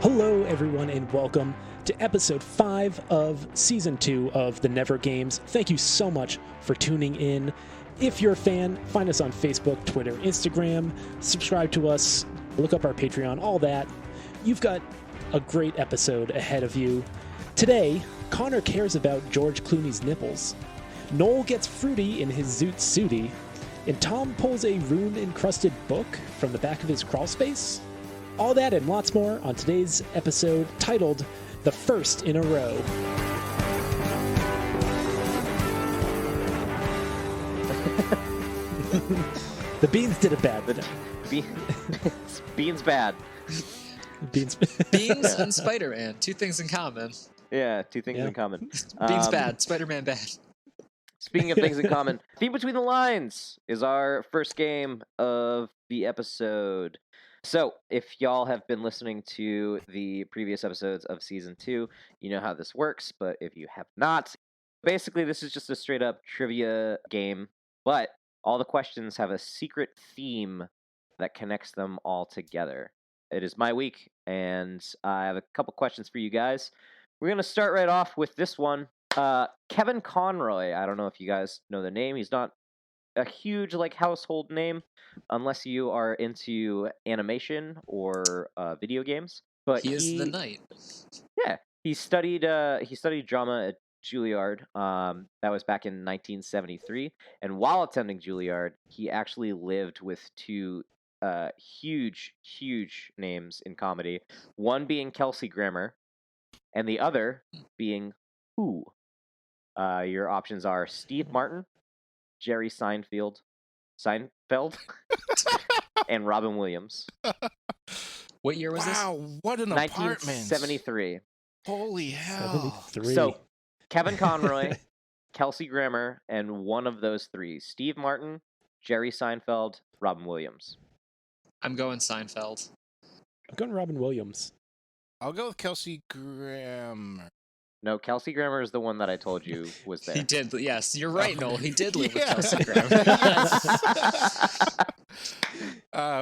Hello, everyone, and welcome to episode 5 of season 2 of The Never Games. Thank you so much for tuning in. If you're a fan, find us on Facebook, Twitter, Instagram, subscribe to us, look up our Patreon, all that. You've got a great episode ahead of you. Today, Connor cares about George Clooney's nipples. Noel gets fruity in his Zoot Sooty, and Tom pulls a rune-encrusted book from the back of his crawlspace. All that and lots more on today's episode titled The First in a Row. The beans did it bad. Beans bad. Beans and Spider-Man, two things in common. Yeah, two things in common. Beans bad, Spider-Man bad. Speaking of things in common, Theme Between the Lines is our first game of the episode. So, if y'all have been listening to the previous episodes of Season 2, you know how this works, but if you have not, basically this is just a straight-up trivia game, but all the questions have a secret theme that connects them all together. It is my week, and I have a couple questions for you guys. We're going to start right off with this one. Kevin Conroy, I don't know if you guys know the name. He's not a huge household name unless you are into animation or video games. But he is the knight. Yeah, he studied drama at Juilliard. That was back in 1973. And while attending Juilliard, he actually lived with two huge names in comedy. One being Kelsey Grammer, and the other being who? Your options are Steve Martin, Jerry Seinfeld, and Robin Williams. What year was this? Wow, what an apartment. 1973. Holy hell. 73. So, Kevin Conroy, Kelsey Grammer, and one of those three. Steve Martin, Jerry Seinfeld, Robin Williams. I'm going Seinfeld. I'm going Robin Williams. I'll go with Kelsey Grammer. No, Kelsey Grammer is the one that I told you was there. He did, yes. You're right, Noel. He did live with Kelsey Grammer.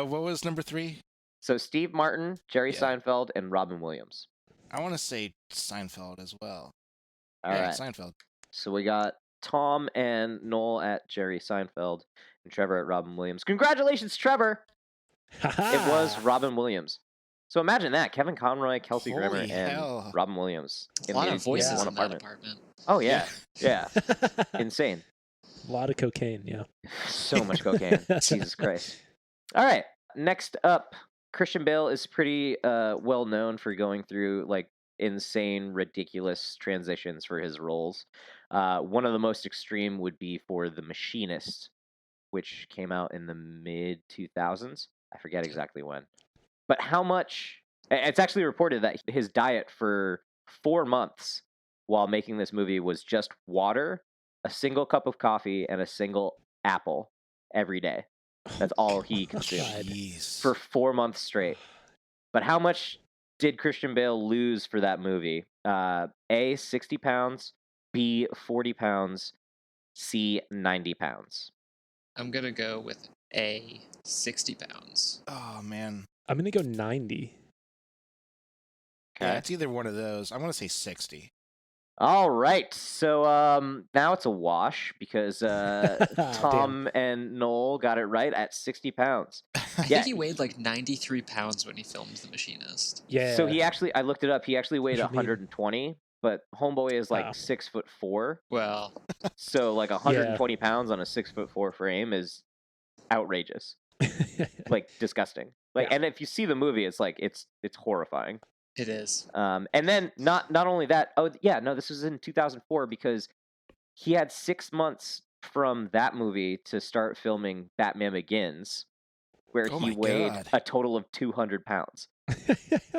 What was number 3? So Steve Martin, Jerry Seinfeld, and Robin Williams. I want to say Seinfeld as well. All right. Seinfeld. So we got Tom and Noel at Jerry Seinfeld and Trevor at Robin Williams. Congratulations, Trevor! It was Robin Williams. So imagine that. Kevin Conroy, Kelsey Grammer, and Robin Williams. A lot of voices in that apartment. Oh, yeah. Yeah. Insane. A lot of cocaine, yeah. So much cocaine. Jesus Christ. All right. Next up, Christian Bale is pretty well known for going through insane, ridiculous transitions for his roles. One of the most extreme would be for The Machinist, which came out in the mid-2000s. I forget exactly when. But how much... It's actually reported that his diet for 4 months while making this movie was just water, a single cup of coffee, and a single apple every day. That's all he consumed for 4 months straight. But how much did Christian Bale lose for that movie? A, 60 pounds, B, 40 pounds, C, 90 pounds. I'm going to go with A, 60 pounds. Oh, man. I'm going to go 90. Okay. Yeah, it's either one of those. I want to say 60. All right. So now it's a wash because Tom and Noel got it right at 60 pounds. I think he weighed 93 pounds when he filmed The Machinist. Yeah. So I looked it up. He actually weighed 120, but Homeboy is 6'4". Well. So 120 pounds on a 6'4" frame is outrageous. Disgusting. And if you see the movie, it's it's horrifying. It is. And then not only that. Oh yeah, no, this was in 2004 because he had 6 months from that movie to start filming Batman Begins, where he weighed a total of 200 pounds.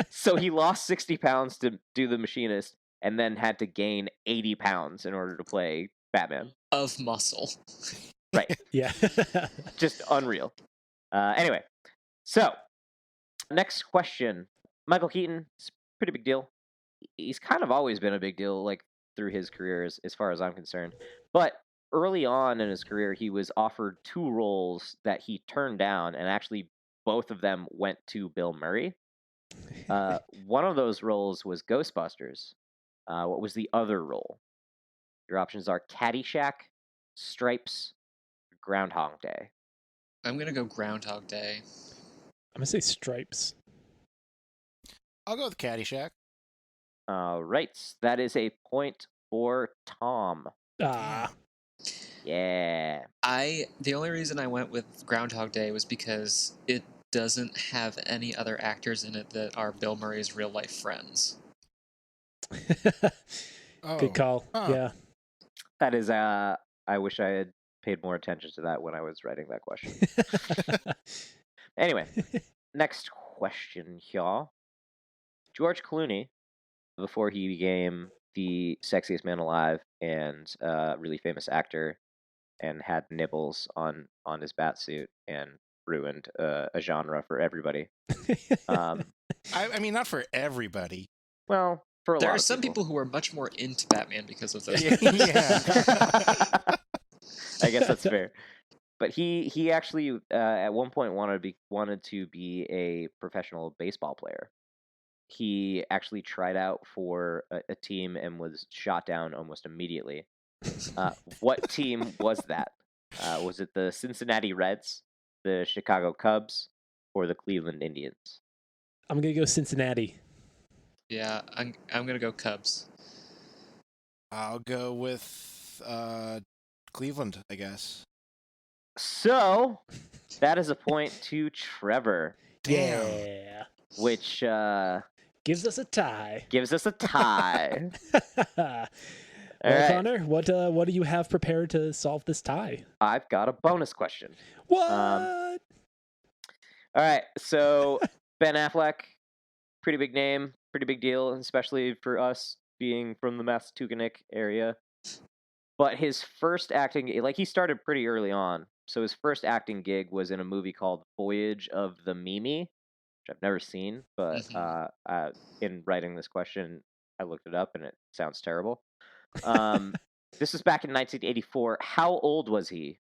So he lost 60 pounds to do The Machinist, and then had to gain 80 pounds in order to play Batman. Of muscle. Right. Yeah. Just unreal. Anyway, so next question. Michael Keaton, it's a pretty big deal. He's kind of always been a big deal, through his career, as far as I'm concerned. But early on in his career, he was offered 2 roles that he turned down, and actually both of them went to Bill Murray. One of those roles was Ghostbusters. What was the other role? Your options are Caddyshack, Stripes, Groundhog Day. I'm going to go Groundhog Day. I'm going to say Stripes. I'll go with Caddyshack. Right. That is a point for Tom. Ah. Yeah. The only reason I went with Groundhog Day was because it doesn't have any other actors in it that are Bill Murray's real life friends. Good call. Yeah. That is, I wish I had paid more attention to that when I was writing that question. Anyway, next question, y'all. George Clooney, before he became the sexiest man alive and really famous actor and had nibbles on his batsuit and ruined a genre for everybody. I mean, not for everybody. Well, for a lot There are of some people who are much more into Batman because of this. Yeah. I guess that's fair. But he actually at one point wanted to be a professional baseball player. He actually tried out for a team and was shot down almost immediately. What team was that? Was it the Cincinnati Reds, the Chicago Cubs, or the Cleveland Indians? I'm going to go Cincinnati. Yeah, I'm going to go Cubs. I'll go with Cleveland, I guess. So, that is a point to Trevor. Damn. Yeah. Which gives us a tie. All right. Connor, what do you have prepared to solve this tie? I've got a bonus question. What? All right, so Ben Affleck, pretty big name, pretty big deal, especially for us being from the Massachusetts area. But his first acting, he started pretty early on. So his first acting gig was in a movie called Voyage of the Mimi, which I've never seen. But in writing this question, I looked it up, and it sounds terrible. This was back in 1984. How old was he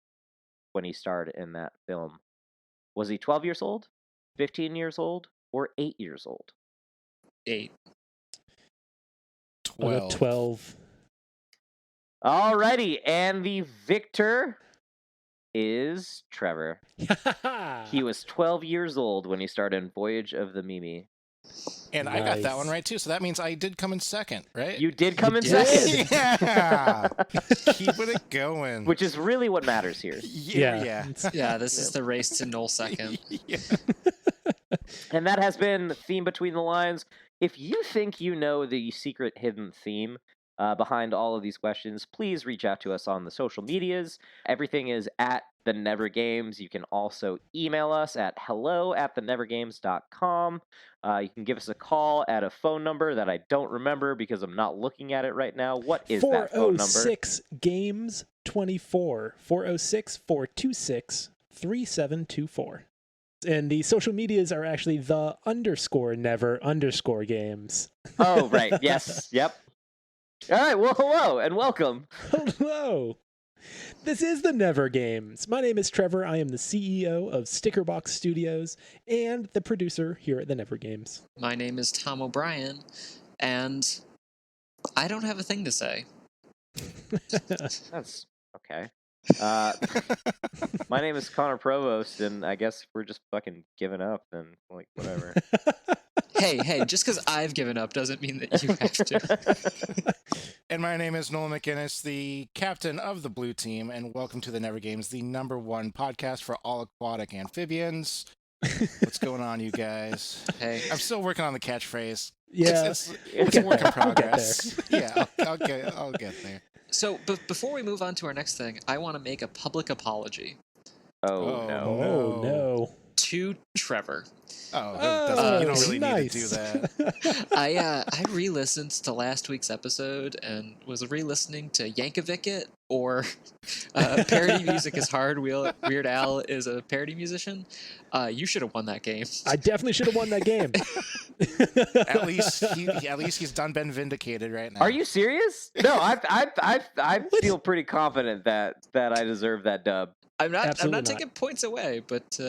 when he starred in that film? Was he 12 years old, 15 years old, or 8 years old? 8. 12. 12. Alrighty, and the victor is Trevor. He was 12 years old when he started in Voyage of the Mimi. And I got that one right, too, so that means I did come in second, right? You did come in did. second. Yeah! Keeping it going. Which is really what matters here. Yeah. Yeah, this is the race to Noel second. Yeah. And that has been the theme between the lines. If you think you know the secret hidden theme behind all of these questions, please reach out to us on the social medias. Everything is at The Never Games. You can also email us at hello@thenevergames.com. You can give us a call at a phone number that I don't remember because I'm not looking at it right now. What is that phone number? 406 Games 24. 406-426-3724. And the social medias are actually _never_games. Oh, right. Yes. Yep. All right. Well, hello and welcome. Hello. This is the Never Games. My name is Trevor. I am the CEO of Stickerbox Studios and the producer here at the Never Games. My name is Tom O'Brien, and I don't have a thing to say. That's okay. My name is Connor Provost, and I guess we're just fucking giving up and whatever. Hey, just because I've given up doesn't mean that you have to. And my name is Noel McInnes, the captain of the Blue Team, and welcome to the Never Games, the #1 podcast for all aquatic amphibians. What's going on, you guys? Hey, I'm still working on the catchphrase. Yeah, It's a work in progress. Yeah, I'll get there. so before we move on to our next thing, I want to make a public apology Oh, no. Oh, no. to Trevor. Oh, you don't really need to do that. I re-listened to last week's episode and was re-listening to Yankovic It, or Parody Music is Hard, Weird Al is a parody musician. You should have won that game. I definitely should have won that game. At least he's done been vindicated right now. Are you serious? No, I feel pretty confident that I deserve that dub. I'm not Absolutely not. taking points away, but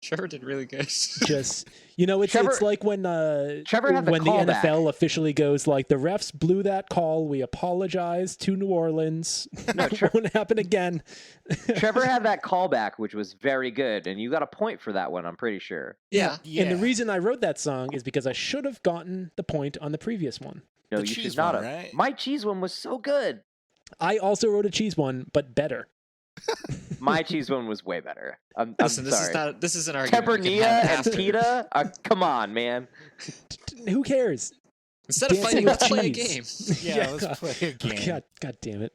Trevor did really good. Just it's Trevor- like when Trevor had the when the callback. NFL officially goes like the refs blew that call. We apologize to New Orleans. No, It won't happen again. Trevor had that callback, which was very good, and you got a point for that one, I'm pretty sure. Yeah. And the reason I wrote that song is because I should have gotten the point on the previous one. No, The you cheese should not one, have. right? My cheese one was so good. I also wrote a cheese one, but better. My cheese one was way better. I'm Listen, sorry. this is an argument. we can Peppernia have and after. Pita? Come on, man. Who cares? Instead of Dancing fighting, with let's play a cheese. game. Yeah, let's play a game. God damn it.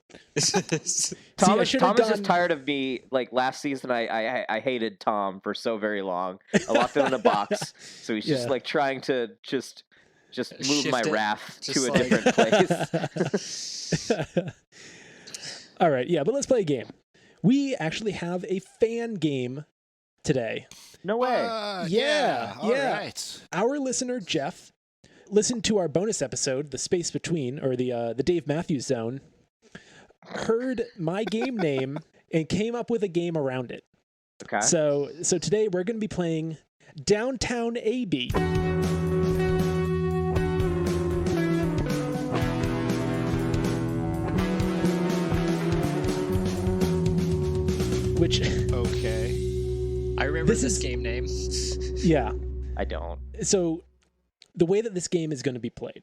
Thomas should've is just gone- tired of me. Like last season, I hated Tom for so very long. I locked him in a box, so he's just Yeah. like trying to just move Shift my it, wrath just to a like- different place. All right, yeah, but let's play a game. We actually have a fan game today. No way. Yeah, All yeah. right. Our listener Jeff listened to our bonus episode, the Space Between, or the Dave Matthews Zone, heard my game name and came up with a game around it. Okay. So today we're going to be playing Downtown AB. Which, Okay. I remember This this is- game name. yeah. I don't. So the way that this game is going to be played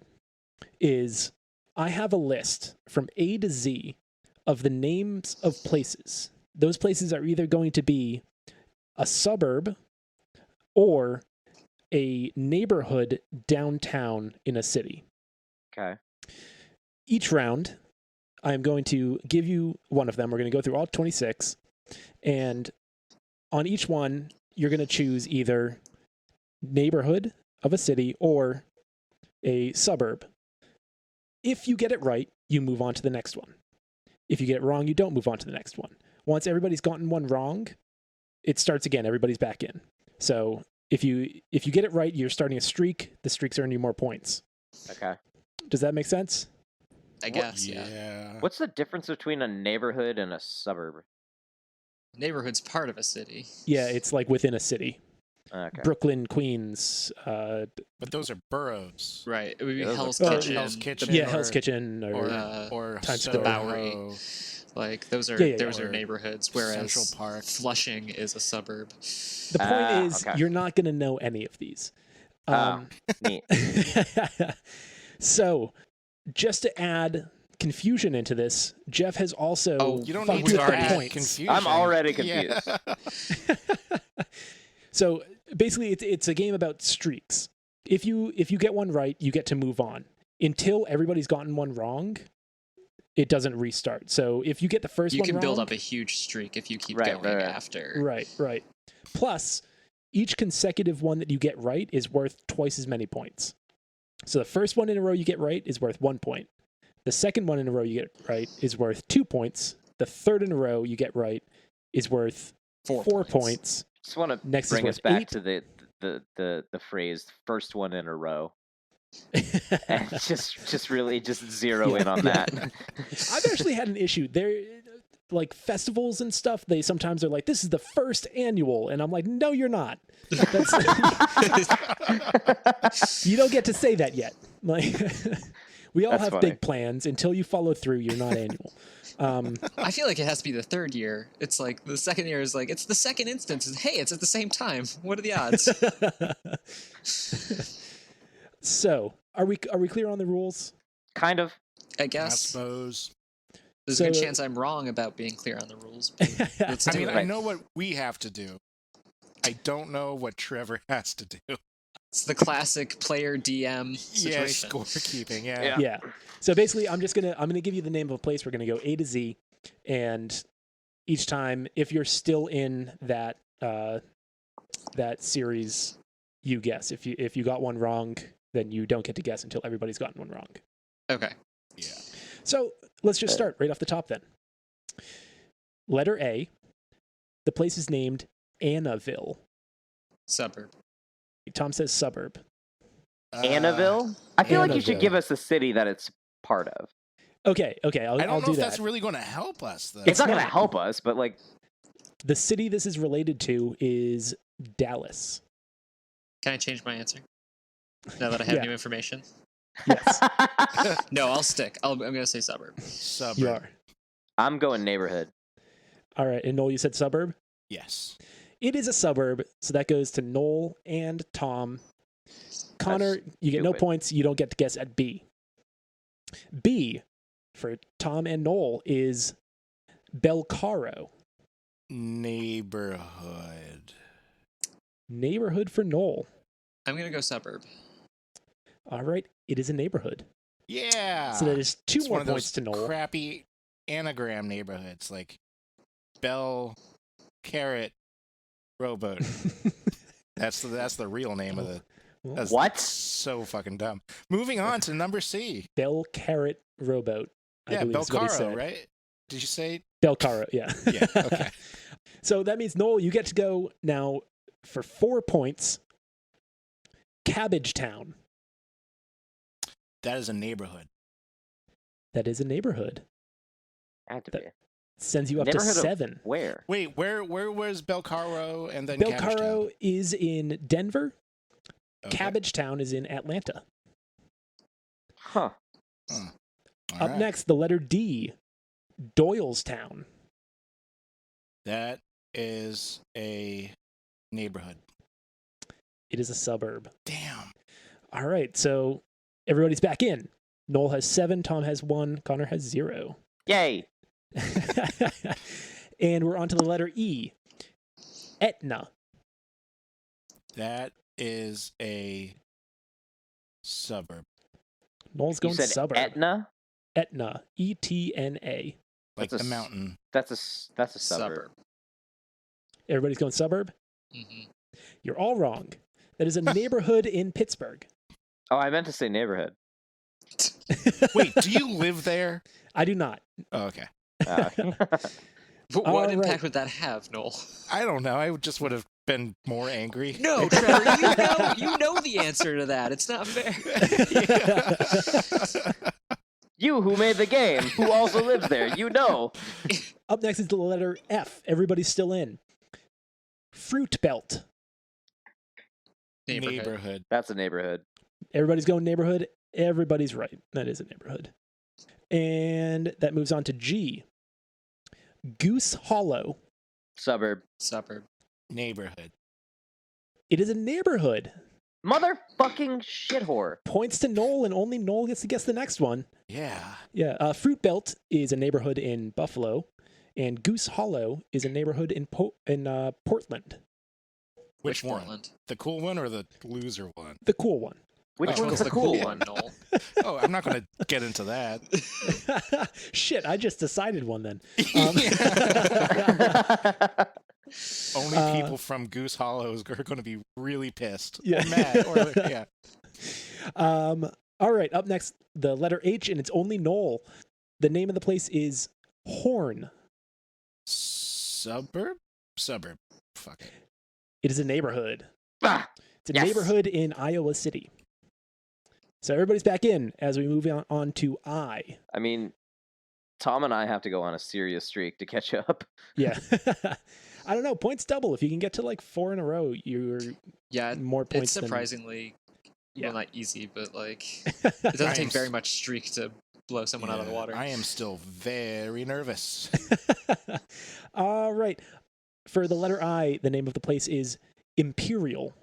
is I have a list from A to Z of the names of places. Those places are either going to be a suburb or a neighborhood downtown in a city. Okay. Each round, I'm going to give you one of them. We're going to go through all 26. And on each one, you're going to choose either neighborhood of a city or a suburb. If you get it right, you move on to the next one. If you get it wrong, you don't move on to the next one. Once everybody's gotten one wrong, it starts again. Everybody's back in. So if you get it right, you're starting a streak. The streaks earn you more points. Okay. Does that make sense? I guess, yeah. What's the difference between a neighborhood and a suburb? Neighborhood's part of a city. Yeah, it's like within a city. Okay. Brooklyn, Queens. But those are boroughs. Right. It would be Yeah, Hell's those are- Kitchen. Hell's Kitchen. Yeah, or- Hell's Kitchen or or Times Soho, Square. Bowery. Like those are Yeah, those or are neighborhoods, whereas Central Park. Flushing is a suburb. the point is okay. you're not going to know any of these. Neat. So, just to add confusion into this, Jeff has also Oh, You don't fucked need to with the add points. confusion. I'm already Yeah. confused. So basically, it's a game about streaks. If you get one right, you get to move on. Until everybody's gotten one wrong, it doesn't restart. So if you get the first You one can build wrong- up a huge streak if you keep Right, going right. after. Right. Plus, each consecutive one that you get right is worth twice as many points. So the first one in a row you get right is worth 1 point. The second one in a row you get right is worth 2 points. The third in a row you get right is worth 4 points. Just want to Next is bring worth us back 8. to the phrase "first one in a row," and just really just zero in on Yeah. that. I've actually had an issue. There, like festivals and stuff, they sometimes are like, this is the first annual. And I'm like, no, you're not. That's, you don't get to say that yet. Like, we all That's have funny. big plans. Until you follow through, you're not annual. I feel like it has to be the third year. It's like the second year is like it's the second instance. Hey, it's at the same time. What are the odds? So, are we clear on the rules? Kind of. I I guess suppose. there's a good So- chance I'm wrong about being clear on the rules. but Let's I do mean, it. I know what we have to do. I don't know what Trevor has to do. It's the classic player DM Yeah, situation. scorekeeping. Yeah. Yeah. Yeah. So basically, I'm gonna give you the name of a place. We're gonna go A to Z, and each time, if you're still in that that series, you guess. If you got one wrong, then you don't get to guess until everybody's gotten one wrong. Okay. Yeah. So let's just start right off the top then. Letter A. The place is named Annaville. Suburb. Tom says suburb. Annaville. I feel like you should Annaville. give us the city that it's part of. Okay. I I'll don't know do if that. that's really going to help us, though. It's not going to not. help us, but like, The city this is related to is Dallas. Can I change my answer now that I have Yeah. new information? Yes, No, I'll stick. I'm going to say suburb. Suburb. you are. I'm going neighborhood. All right, and Noel, you said suburb? Yes. It is a suburb, so that goes to Noel and Tom. Connor, you get no stupid. points. You don't get to guess at B. B, for Tom and Noel, is Belcaro. Neighborhood. Neighborhood for Noel. I'm going to go suburb. All right, it is a neighborhood. Yeah. So that is two It's more one of those points to Noel. crappy anagram neighborhoods like Bell Carrot Rowboat. That's the real name of the. That's What? So fucking dumb. Moving on to number C. Bell Carrot Rowboat. I Yeah, believe is what he Belcaro, said. right? Did you say? Belcaro, yeah. Yeah. Okay. So that means, Noel, you get to go now for 4 points. Cabbage Town. That is a neighborhood. That is a neighborhood. Had to That- be. Sends you up to Neighborhood of 7. Where? Wait, where was Belcaro and then Cabbage Town? Belcaro is in Denver. Okay. Cabbage Town is in Atlanta. Huh. All Up right. next, the letter D. Doylestown. That is a neighborhood. It is a suburb. Damn. All right, so everybody's back in. Noel has 7, Tom has 1, Connor has 0. Yay. And we're on to the letter E. Etna. That is a suburb. Noel's You going said suburb. Etna? Etna. Etna. Like That's the a mountain. That's a suburb. Everybody's going suburb? Mm-hmm. You're all wrong. That is a neighborhood in Pittsburgh. Oh, I meant to say neighborhood. Wait, do you live there? I do not. Oh, okay. But All what right. impact would that have, Noel? I don't know. I just would have been more angry. No, Trevor, you know the answer to that. It's not fair. You who made the game, who also lives there, you know. Up next is the letter F. Everybody's still in. Fruit Belt. Neighborhood. That's a neighborhood. Everybody's going neighborhood. Everybody's right. That is a neighborhood. And that moves on to G. Goose Hollow. Suburb. Suburb. Neighborhood. It is a neighborhood. Motherfucking shithore. Points to Noel, and only Noel gets to guess the next one. Yeah. Yeah, Fruit Belt is a neighborhood in Buffalo, and Goose Hollow is a neighborhood in Portland. Which one? Portland? The cool one or the loser one? The cool one. Which Oh, one's What's the cool one? Noel? Oh, I'm not going to get into that. Shit, I just decided one then. Only people from Goose Hollows are going to be really pissed. Yeah. Or mad. Or, yeah. All right, up next, the letter H, and it's only Noel. The name of the place is Horn. Suburb? Suburb. Fuck it. It is a neighborhood. Ah, It's a Yes. neighborhood in Iowa City. So everybody's back in as we move on to I. I mean, Tom and I have to go on a serious streak to catch up. Yeah. I don't know. Points double. If you can get to like 4 in a row, you're Yeah, more it's points than... surprisingly, Yeah. well, not easy, but like, it doesn't I am take very much streak to blow someone out of the Yeah, water. I am still very nervous. All right. For the letter I, the name of the place is Imperial.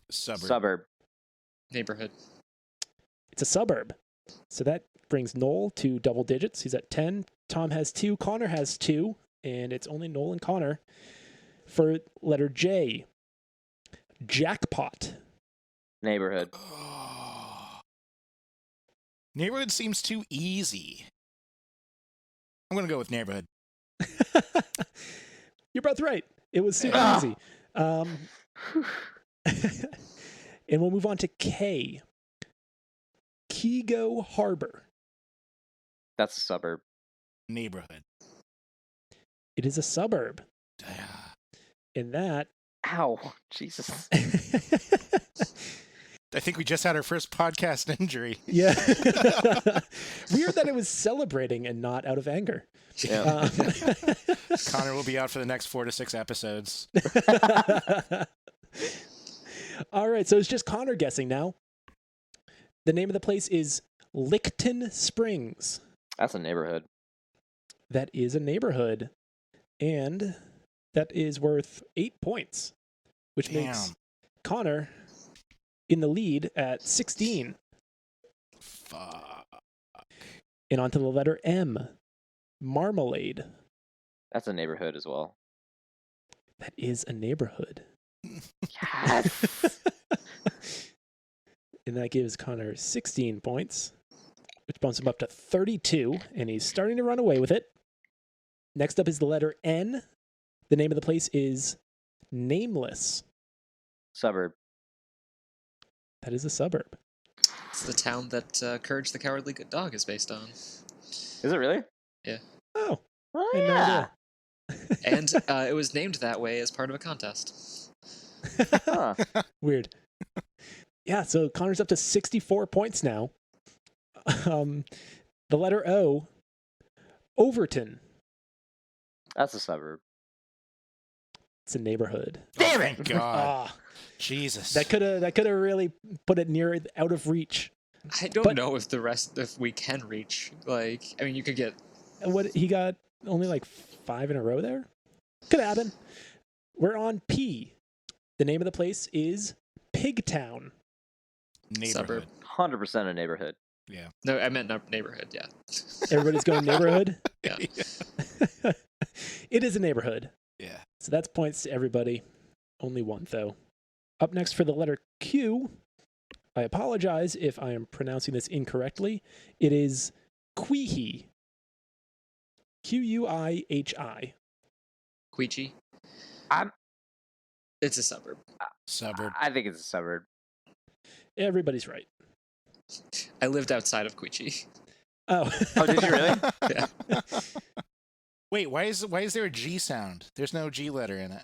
Suburb. Neighborhood. It's a suburb. So that brings Noel to double digits. He's at 10. Tom has 2. Connor has 2. And it's only Noel and Connor. For letter J, Jackpot. Neighborhood. Oh. Neighborhood seems too easy. I'm going to go with neighborhood. You're both right. It was super Ah. easy. And we'll move on to K. Kego Harbor. That's a suburb. Neighborhood. It is a suburb. Yeah. And that... Ow. Jesus. I think we just had our first podcast injury. Yeah. Weird that it was celebrating and not out of anger. Yeah. Connor will be out for the next 4 to 6 episodes. All right, so it's just Connor guessing now. The name of the place is Licton Springs. That's a neighborhood. That is a neighborhood. And that is worth 8 points, which makes Connor in the lead at 16. Fuck. And on to the letter M. Marmalade. That's a neighborhood as well. That is a neighborhood. Yes. And that gives Connor 16 points, which bumps him up to 32, and he's starting to run away with it. Next up is the letter N. The name of the place is Nameless. Suburb. That is a suburb. It's the town that Courage the Cowardly Dog is based on. Is it really? Oh, Oh, I had no yeah. idea. And it was named that way as part of a contest. Huh. Weird. Yeah, so Connor's up to 64 points now. The letter O. Overton. That's a suburb. It's a neighborhood. Damn Oh, it! thank God. Ah, Jesus. that could have really put it near out of reach. I don't But- know if we can reach. Like, I mean, you could get. What he got only like 5 in a row there? Could happen. We're on P. The name of the place is Pigtown. Neighborhood. 100% a neighborhood. Yeah. No, I meant neighborhood. Yeah. Everybody's going neighborhood. Yeah. It is a neighborhood. Yeah. So that's points to everybody. Only one, though. Up next for the letter Q. I apologize if I am pronouncing this incorrectly. It is Queehee. Quihi. Queechy. I'm- It's a suburb. Suburb. I think it's a suburb. Everybody's right. I lived outside of Queechy. Oh. Oh, did you really? Yeah. Wait, why is there a G sound? There's no G letter in it.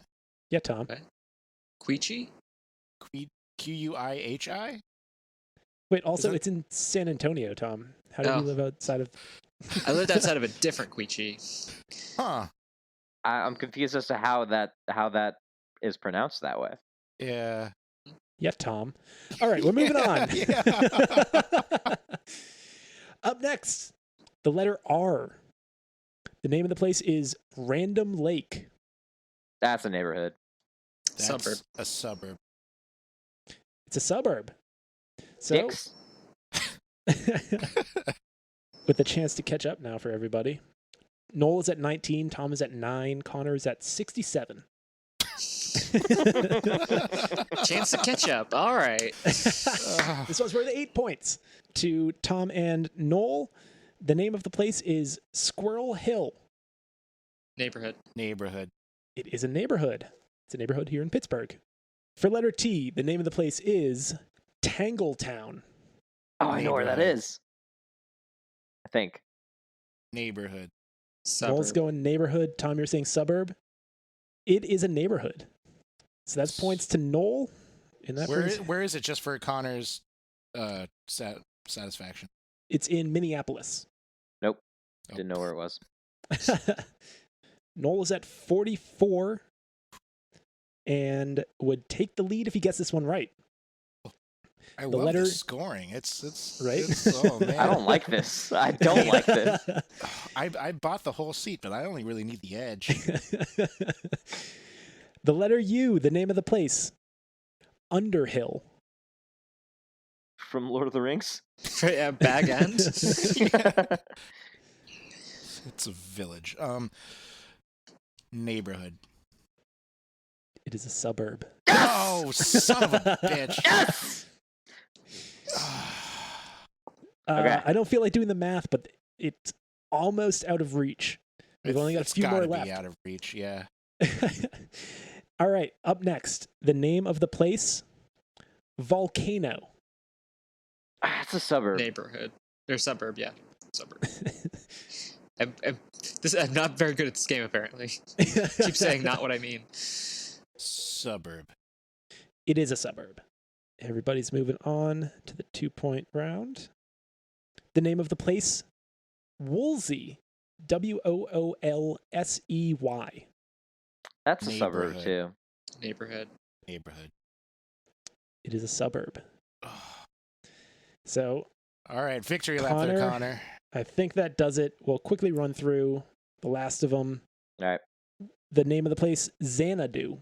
Yeah, Tom. Queechy? Quihi? Wait, also, that- it's in San Antonio, Tom. How do Oh. you live outside of... I lived outside of a different Queechy. Huh. I'm confused as to how that is pronounced that way. Yeah. Yeah, Tom. All right, we're moving on. Yeah. Up next, the letter R. The name of the place is Random Lake. That's a neighborhood. That's Suburb. a suburb. It's a suburb. So, Dix. with a chance to catch up now for everybody. Noel is at 19, Tom is at 9, Connor is at 67. Chance to catch up. All right. This one's worth 8 points to Tom and Noel. The name of the place is Squirrel Hill. Neighborhood. Neighborhood. It is a neighborhood. It's a neighborhood here in Pittsburgh. For letter T, the name of the place is Tangletown. Oh, I know where that Neighborhood. is. I think. Neighborhood. Noel's Suburb. going neighborhood. Tom, you're saying suburb. It is a neighborhood. So that's points to Noel. And that brings- Where is it just for Connor's satisfaction? it's in Minneapolis. Nope. Oh. Didn't know where it was. Noel is at 44 and would take the lead if he gets this one right. I The love letter- the scoring. It's Right? oh man. I don't like this. I don't like this. I bought the whole seat, but I only really need the edge. The letter U, the name of the place. Underhill. From Lord of the Rings. Bag End. It's a village. Neighborhood. It is a suburb. Oh, son of a bitch. Yes! Okay. I don't feel like doing the math, but it's almost out of reach. We've only got a It's few more gotta left. be out of reach, yeah. All right, up next, the name of the place, Volcano. It's a suburb. Neighborhood. Or suburb, yeah. Suburb. I'm not very good at this game, apparently. Keep saying not what I mean. Suburb. It is a suburb. Everybody's moving on to the 2-point round. The name of the place, Woolsey. Woolsey. That's a suburb Neighborhood. too. Neighborhood. Neighborhood. It is a suburb. So, All right, victory lap there, Connor. Connor. I think that does it. We'll quickly run through the last of them. All right. The name of the place, Xanadu.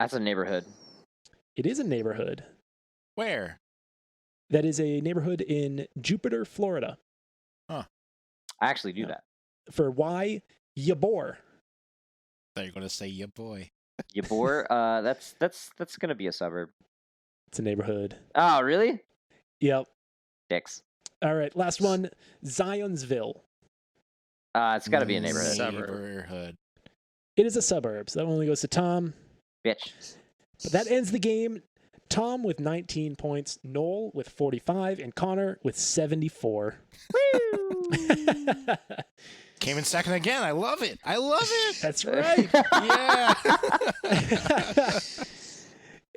That's a neighborhood. It is a neighborhood. Where? That is a neighborhood in Jupiter, Florida. I actually do Yeah. that. For Y, Ybor. Thought you were going to say, yeah, boy. Ybor, that's gonna be a suburb. It's a neighborhood. Oh, really? Yep. Dicks. All right, last one, Zionsville. It's got to be a neighborhood. Neighborhood. It is a suburb, so that only goes to Tom. Bitch. But that ends the game. Tom with 19 points, Noel with 45, and Connor with 74. Came in second again. I love it. I love it. That's right. Yeah.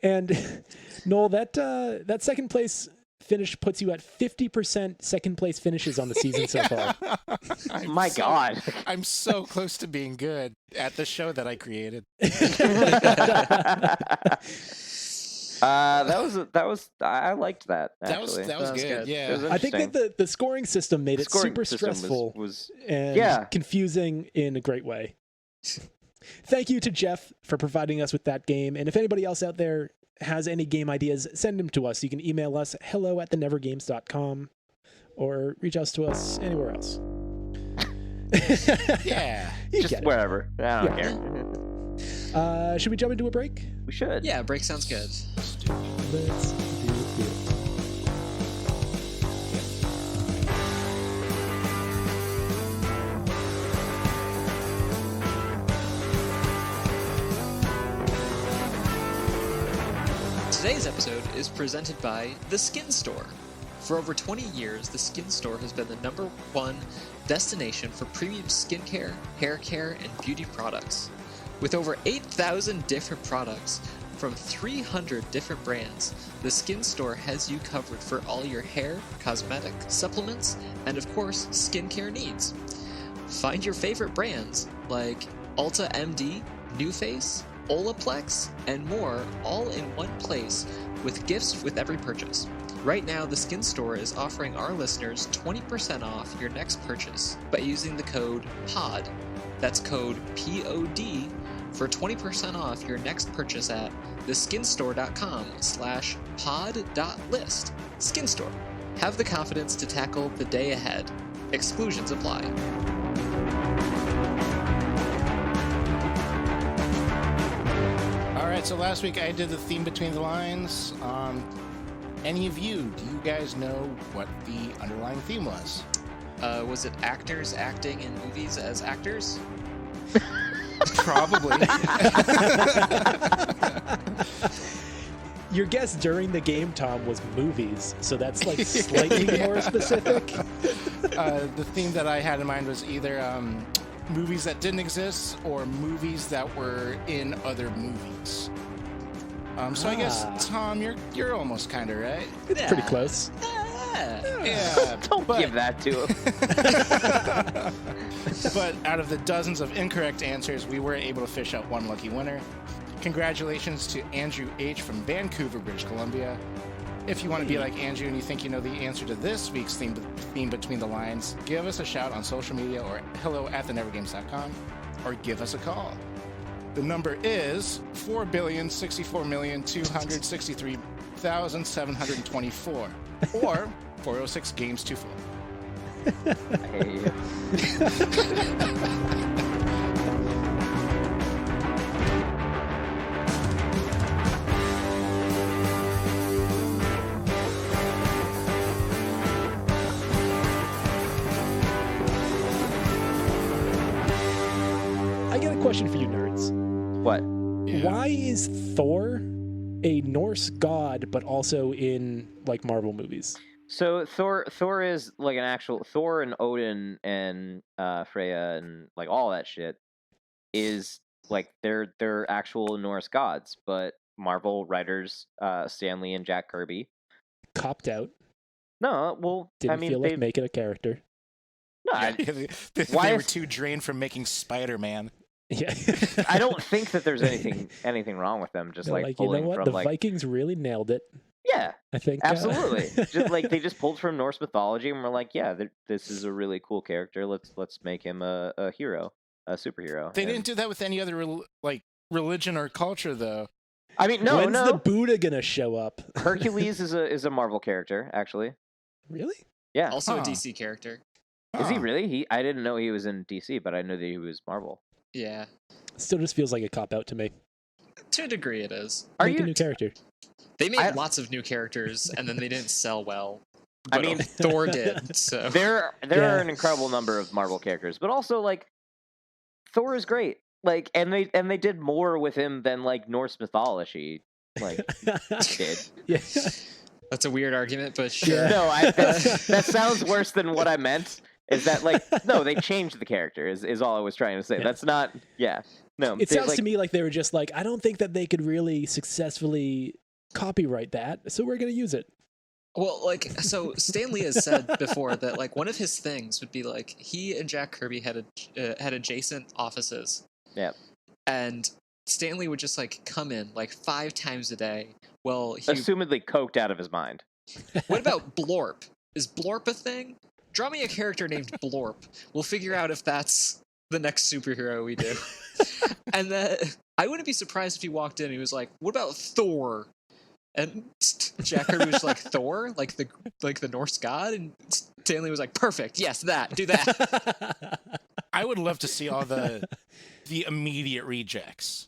And Noel, that second place finish puts you at 50% second place finishes on the season so far. My God. I'm so close to being good at the show that I created. I liked that. Actually. That was good. good. Yeah. It was I think that the scoring system made it scoring super system stressful was and yeah. confusing in a great way. Thank you to Jeff for providing us with that game. And if anybody else out there has any game ideas, send them to us. You can email us hello@thenevergames.com or reach out to us anywhere else. Yeah. You just get it. wherever. I don't care. Should we jump into a break? We should. Yeah, break sounds good. Let's do it. Today's episode is presented by The Skin Store. For over 20 years, The Skin Store has been the #1 destination for premium skincare, hair care, and beauty products. With over 8,000 different products from 300 different brands, The Skin Store has you covered for all your hair, cosmetic, supplements, and of course, skincare needs. Find your favorite brands like Ulta MD, NuFace, Olaplex, and more all in one place with gifts with every purchase. Right now, the Skin Store is offering our listeners 20% off your next purchase by using the code POD. That's code POD for 20% off your next purchase at theskinstore.com/pod.list. Skin Store. Have the confidence to tackle the day ahead. Exclusions apply. All right. So last week I did the theme between the lines. Any of you, do you guys know what the underlying theme was? Was it actors acting in movies as actors? Probably. Your guess during the game, Tom, was movies, so that's like slightly more specific. The theme that I had in mind was either movies that didn't exist or movies that were in other movies. So I guess, Tom, you're almost kind of right. It's pretty close. Yeah. Don't give that to him. But out of the dozens of incorrect answers, we were able to fish out one lucky winner. Congratulations to Andrew H. from Vancouver, British Columbia. If you want to be like Andrew and you think you know the answer to this week's theme between the lines, give us a shout on social media or hello@thenevergames.com or give us a call. The number is 4,064,263,724 or 406-GAMES-24. I hate you. I got a question for you nerds. What? Yeah. Why is Thor a Norse god, but also in like Marvel movies? So Thor is like an actual Thor and Odin and Freya and like all that shit is like they're actual Norse gods, but Marvel writers Stan Lee and Jack Kirby. Copped out. No, well, Didn't I mean feel they like making a character. No, They were too drained from making Spider-Man. Yeah. I don't think that there's anything wrong with them. Just They're like you know pulling what? from The like Vikings really nailed it. yeah, I think absolutely. Just like they just pulled from Norse mythology and we're like, yeah, this is a really cool character. Let's make him a hero, a superhero. They didn't do that with any other religion or culture, though. I mean, When's the Buddha gonna show up? Hercules is a Marvel character, actually. Really? Yeah. Also a DC character. Is he really? I didn't know he was in DC, but I knew that he was Marvel. Yeah. Still just feels like a cop out to me. To a degree, it is. Make a new character. They made lots of new characters, and then they didn't sell well. But I mean, Thor did. So there are an incredible number of Marvel characters, but also like Thor is great. Like, and they did more with him than like Norse mythology like did. Yeah. That's a weird argument, but sure. Yeah. No, that sounds worse than what I meant. Is that like no? They changed the character. Is all I was trying to say. Yeah. That's not. Yeah. No. It sounds to me like they were just like, I don't think that they could really successfully copyright that, so we're gonna use it. Well, like, so Stan Lee has said before that like one of his things would be like he and Jack Kirby had adjacent offices. Yeah. And Stan Lee would just like come in like 5 times a day. Well, he Assumedly coked out of his mind. What about Blorp? Is Blorp a thing? Draw me a character named Blorp. We'll figure out if that's the next superhero we do. And then I wouldn't be surprised if he walked in and he was like, "What about Thor?" And Jack Kirby was like, "Thor, like the Norse god." And Stanley was like, "Perfect, yes, that, do that." I would love to see all the immediate rejects,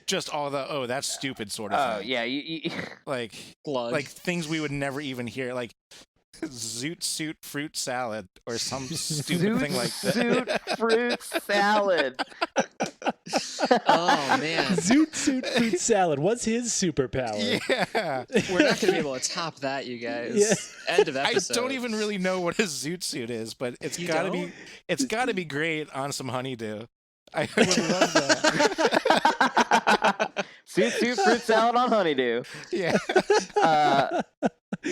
just all the that's stupid sort of thing. Yeah, you like Plug. like things we would never even hear, like zoot suit fruit salad or some stupid thing like that. Zoot fruit salad. Oh man, Zoot suit fruit salad. What's his superpower? Yeah, we're not going to be able to top that, you guys. Yeah. End of episode. I don't even really know what a zoot suit is, but it's gotta be great on some honeydew. I would love that. Zoot fruit salad on honeydew. Yeah.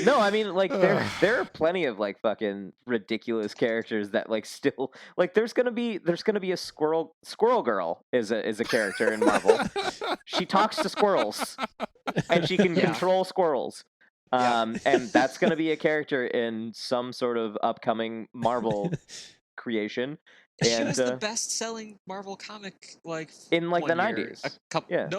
No, I mean like there are plenty of like fucking ridiculous characters that like still like there's gonna be a squirrel girl is a character in Marvel. She talks to squirrels and she can control squirrels. And that's gonna be a character in some sort of upcoming Marvel creation. She And was the best-selling Marvel comic like in like the 90s. 90s. A couple,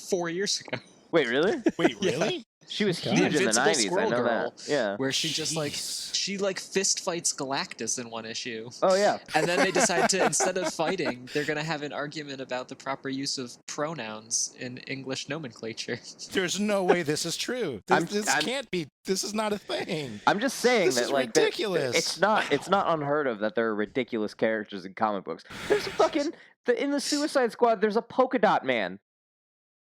4 years ago. Wait, really? Wait, really? She was God. huge in the Invincible 90s. Squirrel I know Girl, that. Yeah. Where she just like Jeez. she like fist fights Galactus in one issue. Oh yeah. And then they decide to, instead of fighting, they're going to have an argument about the proper use of pronouns in English nomenclature. There's no way this is true. This can't be. This is not a thing. I'm just saying This that is like ridiculous. it's not unheard of that there are ridiculous characters in comic books. There's a fucking in the Suicide Squad. There's a polka dot man.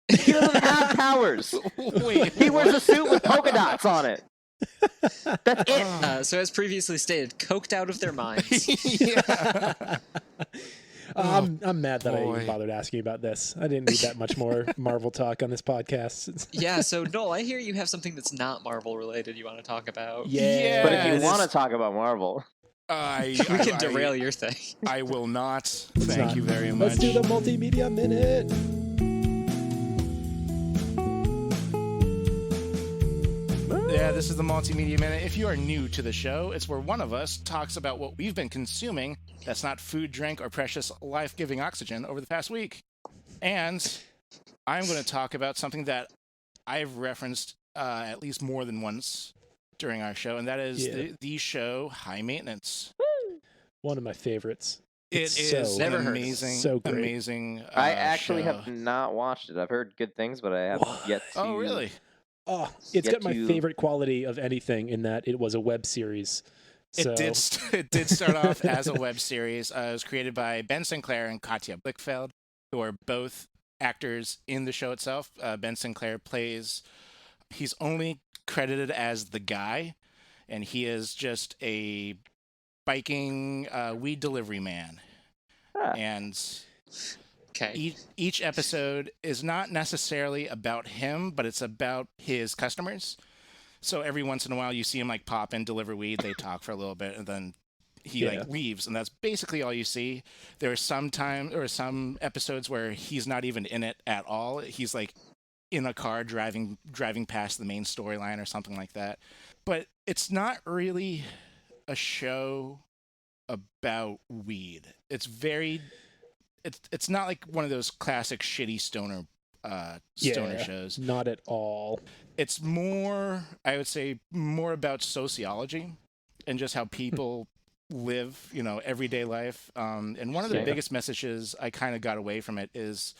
He doesn't have powers. Wait, He wears a suit with polka dots on it. That's it. So as previously stated, coked out of their minds. Yeah. I'm mad that I boy. even bothered asking about this. I didn't need that much more Marvel talk on this podcast. Yeah, so Noel, I hear you have something that's not Marvel related you want to talk about. Yeah. But if you Yes. want to talk about Marvel, We can derail your thing. I will not. Thank you very much. Let's do the Multimedia Minute. Yeah, this is the Multimedia Minute. If you are new to the show, it's where one of us talks about what we've been consuming that's not food, drink, or precious life-giving oxygen over the past week. And I'm going to talk about something that I've referenced at least more than once during our show, and that is the show High Maintenance. One of my favorites. It It's is so- an Never heard of it. amazing, So great. amazing I actually show. have not watched it. I've heard good things, but I haven't yet to. Oh, really? Oh, it's Get got my to- favorite quality of anything in that it was a web series. So, It did start off as a web series. It was created by Ben Sinclair and Katja Blickfeld, who are both actors in the show itself. Ben Sinclair he's only credited as the guy, and he is just a biking weed delivery man. Ah. And Okay. each episode is not necessarily about him, but it's about his customers. So every once in a while, you see him like pop in, deliver weed. They talk for a little bit, and then he like leaves, and that's basically all you see. There are some episodes where he's not even in it at all. He's like in a car driving past the main storyline or something like that. But it's not really a show about weed. It's not like one of those classic shitty stoner shows. Not at all. It's more, I would say, more about sociology and just how people live, everyday life. And one of the biggest messages I kind of got away from it is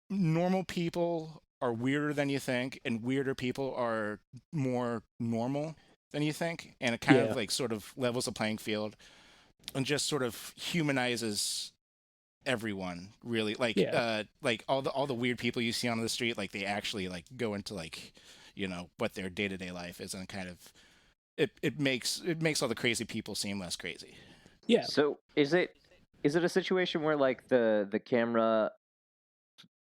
normal people are weirder than you think, and weirder people are more normal than you think. And it kind of like sort of levels the playing field and just sort of humanizes everyone, really. Like all the weird people you see on the street, like they actually like go into like what their day-to-day life is, and kind of it makes all the crazy people seem less crazy. Yeah. So is it a situation where like the camera,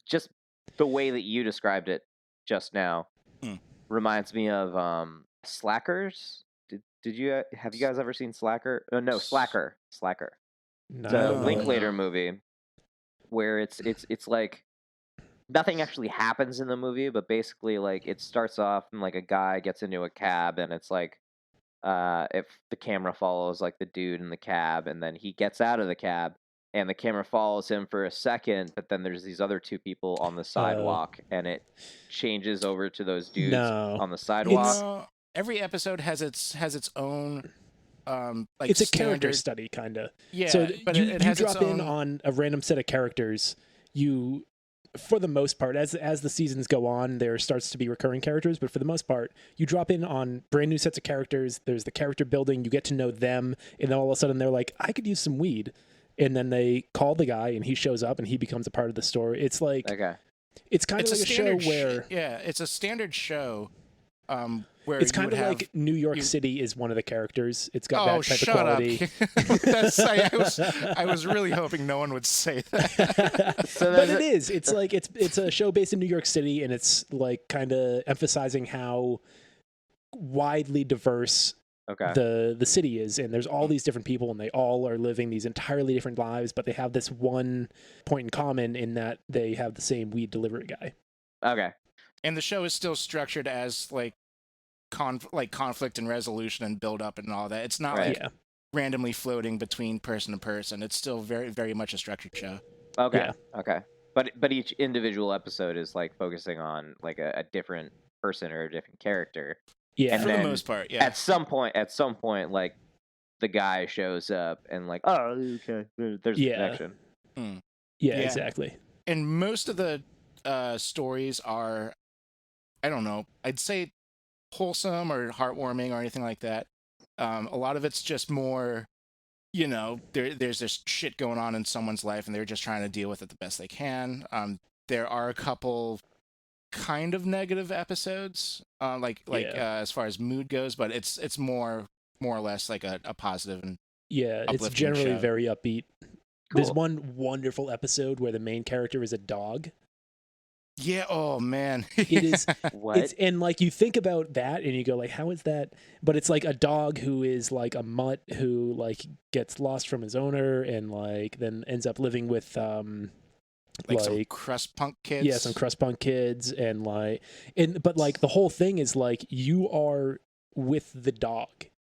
just the way that you described it just now, reminds me of Slackers? Have you guys ever seen Slacker? No, Slacker. No. The Linklater movie, where it's like nothing actually happens in the movie, but basically like it starts off and like a guy gets into a cab, and it's like if the camera follows like the dude in the cab, and then he gets out of the cab and the camera follows him for a second, but then there's these other two people on the sidewalk, and it changes over to those dudes on the sidewalk. Every episode has its own like it's a standard character study kind of. Yeah, so but you has drop its own... in on a random set of characters. You, for the most part, as the seasons go on, there starts to be recurring characters, but for the most part, you drop in on brand new sets of characters. There's the character building, you get to know them, and then all of a sudden they're like, I could use some weed. And then they call the guy, and he shows up, and he becomes a part of the story. It's like, it's kind of like a show where... it's a standard show where it's kind of like New York City is one of the characters. It's got that type of quality. I was really hoping no one would say that. But it is. It's like it's a show based in New York City, and it's like kind of emphasizing how widely diverse the city is, and there's all these different people, and they all are living these entirely different lives, but they have this one point in common in that they have the same weed delivery guy. Okay. And the show is still structured as like conflict and resolution and build up and all that. It's not like randomly floating between person to person. It's still very, very much a structured show. Okay. But each individual episode is like focusing on like a different person or a different character. Yeah, and for the most part. Yeah. At some point, like the guy shows up and like, oh, okay, there's a connection. Yeah, exactly. And most of the stories are, I don't know, I'd say wholesome or heartwarming or anything like that. A lot of it's just more, there's this shit going on in someone's life, and they're just trying to deal with it the best they can. There are a couple kind of negative episodes, as far as mood goes, but it's more or less like a positive and it's generally show. Very upbeat. Cool. There's one wonderful episode where the main character is a dog. Yeah. Oh man. It is. What? And like you think about that and you go like, how is that? But it's like a dog who is like a mutt who like gets lost from his owner and like then ends up living with some crust punk kids. Yeah, some crust punk kids but like the whole thing is like you are with the dog.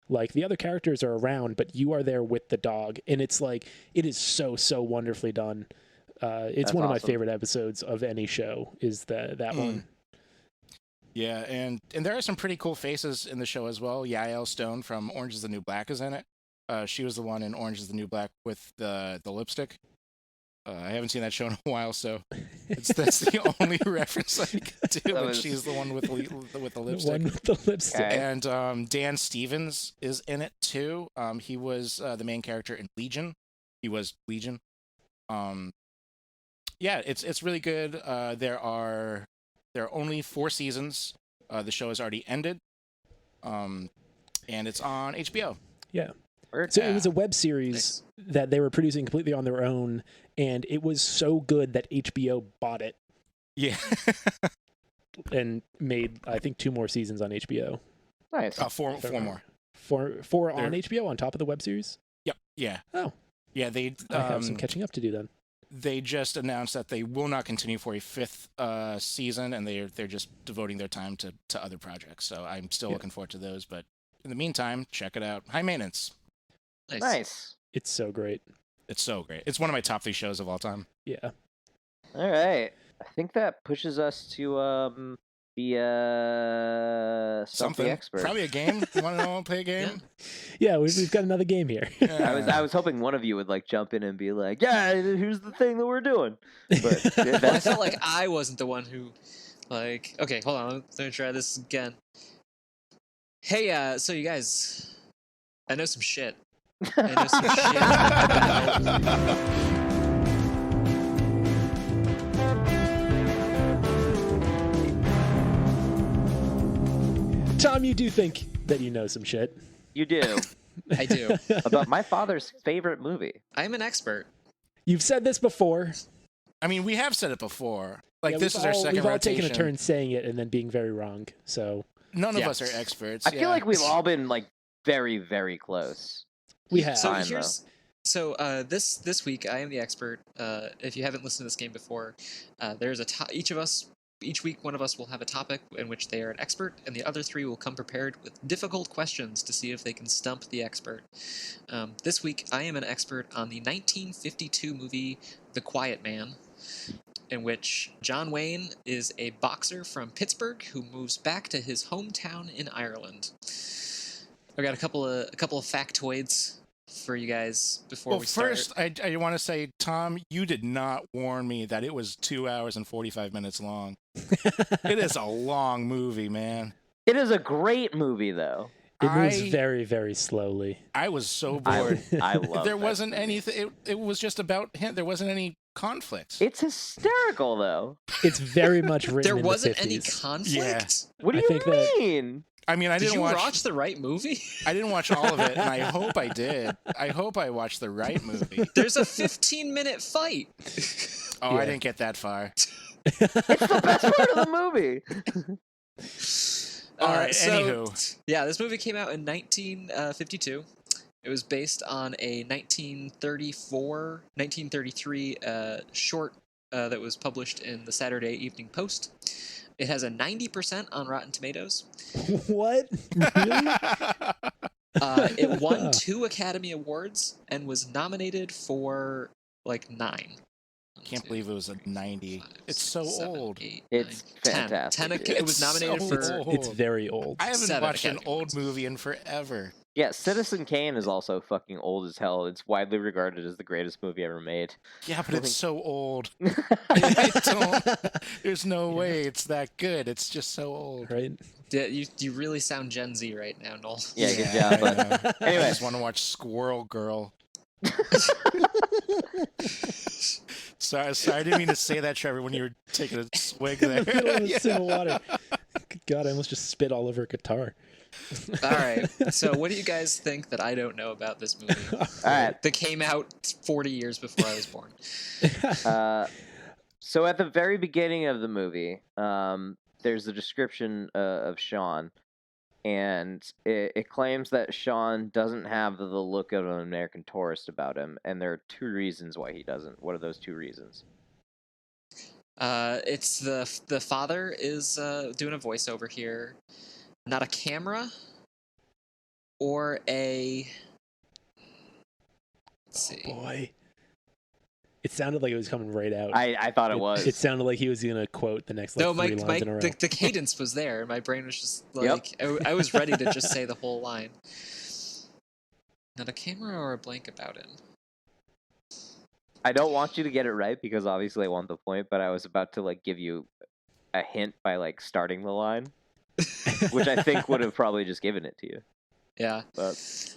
Like the other characters are around, but you are there with the dog, and it's like it is so wonderfully done. It's one of my favorite episodes of any show is that one. Yeah, and there are some pretty cool faces in the show as well. Yael Stone from Orange is the New Black is in it. She was the one in Orange is the New Black with the lipstick. I haven't seen that show in a while, so that's the only reference I can do. But she's the one with the lipstick. The one with the lipstick. Okay. And Dan Stevens is in it too. He was the main character in Legion. He was Legion. Yeah, it's really good. There are only 4 seasons. The show has already ended, and it's on HBO. Yeah. So it was a web series that they were producing completely on their own, and it was so good that HBO bought it. Yeah. And made, I think, 2 more seasons on HBO. Nice. Four more. Four on They're- HBO on top of the web series. Yep. Yeah. Oh, Yeah. They I have some catching up to do then. they just announced that they will not continue for a fifth season, and they're just devoting their time to other projects. So I'm still looking forward to those. But in the meantime, check it out. High Maintenance. Nice. It's so great. It's so great. It's one of my top 3 shows of all time. Yeah. All right. I think that pushes us to Stump the Expert. Probably a game. You want to play a game? Yeah, we've got another game here. I was hoping one of you would like jump in and be like, "Yeah, here's the thing that we're doing." But Well, I felt like I wasn't the one who, like, okay, hold on, let me try this again. Hey, so you guys, I know some shit. I know some shit about... Tom, you do think that you know some shit. You do. I do. About my father's favorite movie. I'm an expert. You've said this before. I mean, we have said it before. Like, Yeah, this is our second We've all rotation. taken a turn saying it and then being very wrong. So None of Yeah. us are experts. I feel like we've all been like very, very close. we have. So Fine, here's this week I am the expert. If you haven't listened to this game before, there's each week one of us will have a topic in which they are an expert, and the other 3 will come prepared with difficult questions to see if they can stump the expert. This week I am an expert on the 1952 movie The Quiet Man, in which John Wayne is a boxer from Pittsburgh who moves back to his hometown in Ireland. I've got a couple of factoids for you guys before we start. First, I want to say, Tom, you did not warn me that it was 2 hours and 45 minutes long. It is a long movie, man. It is a great movie, though. It moves very, very slowly. I was so bored. I love There that wasn't movie. anything. It was just about him. There wasn't any conflict. It's hysterical, though. It's very much written There in wasn't the 50s. any conflict? What do I you think that- mean? I mean, I Did didn't you watch. watch the right movie? I didn't watch all of it, and I hope I did. I hope I watched the right movie. There's a 15-minute fight. Oh, Yeah. I didn't get that far. It's the best part of the movie. All right. Anywho, Yeah, this movie came out in 1952. It was based on a 1933 short that was published in the Saturday Evening Post. It has a 90% on Rotten Tomatoes. What? Really? It won 2 Academy Awards and was nominated for like 9. can't believe it was a 90. It's so old. It's 10. fantastic, 10 dude. it was It's nominated so for. old. It's very old. I haven't 7 watched an Academy old Awards. movie in forever. Yeah, Citizen Kane is also fucking old as hell. It's widely regarded as the greatest movie ever made. Yeah, but it's so old. I don't. There's no way it's that good. It's just so old. Right? Yeah, you really sound Gen Z right now, Noel. Yeah, good job. But I know. I anyway, just want to watch Squirrel Girl. Sorry, I didn't mean to say that, Trevor, when you were taking a swig there. Middle of a Yeah. sip of water. Good God, I almost just spit all over a guitar. All right. So, what do you guys think that I don't know about this movie all right. that came out 40 years before I was born? So at the very beginning of the movie, there's a description of Sean, and it claims that Sean doesn't have the look of an American tourist about him, and there are 2 reasons why he doesn't. What are those 2 reasons? It's the father is doing a voiceover here, not a camera, or a. Let's see. Boy. It sounded like it was coming right out. I thought it was. It sounded like he was going to quote the next 3 lines in a row. The cadence was there, and my brain was just Yep. like I was ready to just say the whole line. Not a camera or a blank about him. I don't want you to get it right because obviously I want the point, but I was about to like give you a hint by like starting the line, which I think would have probably just given it to you. Yeah. But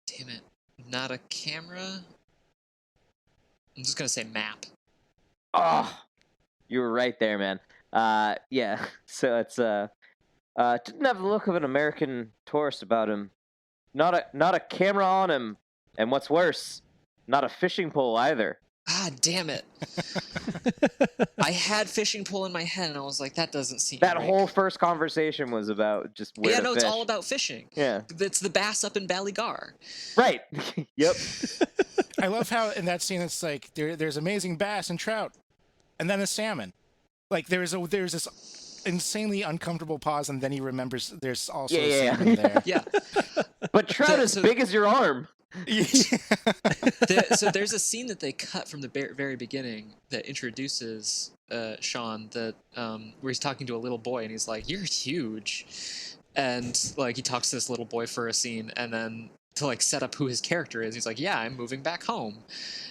Damn it. Not a camera. I'm just gonna say map. oh, you were right there, man. Yeah. So it's didn't have the look of an American tourist about him. Not a camera on him, and what's worse, not a fishing pole either. Ah, damn it. I had fishing pole in my head, and I was like, that doesn't seem That right. whole first conversation was about just where to fish. It's all about fishing. Yeah. It's the bass up in Ballygar. Right. Yep. I love how in that scene it's like there's amazing bass and trout, and then a salmon. Like there's this insanely uncomfortable pause, and then he remembers there's also a salmon there. Yeah. But trout is big as your arm. So there's a scene that they cut from the very beginning that introduces Sean that where he's talking to a little boy and he's like, "You're huge," and like he talks to this little boy for a scene, and then to like set up who his character is, he's like, "Yeah, I'm moving back home,"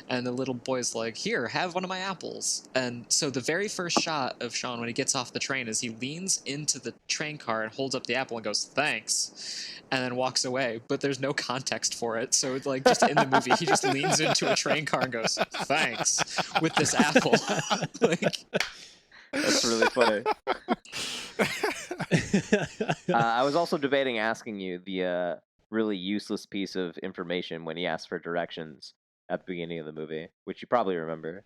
and the little boy's like, "Here, have one of my apples." And so the very first shot of Sean when he gets off the train is he leans into the train car and holds up the apple and goes, "Thanks," and then walks away, but there's no context for it. So it's like just in the movie, he just leans into a train car and goes, "Thanks," with this apple. Like, that's really funny. I was also debating asking you the really useless piece of information when he asked for directions at the beginning of the movie, which you probably remember.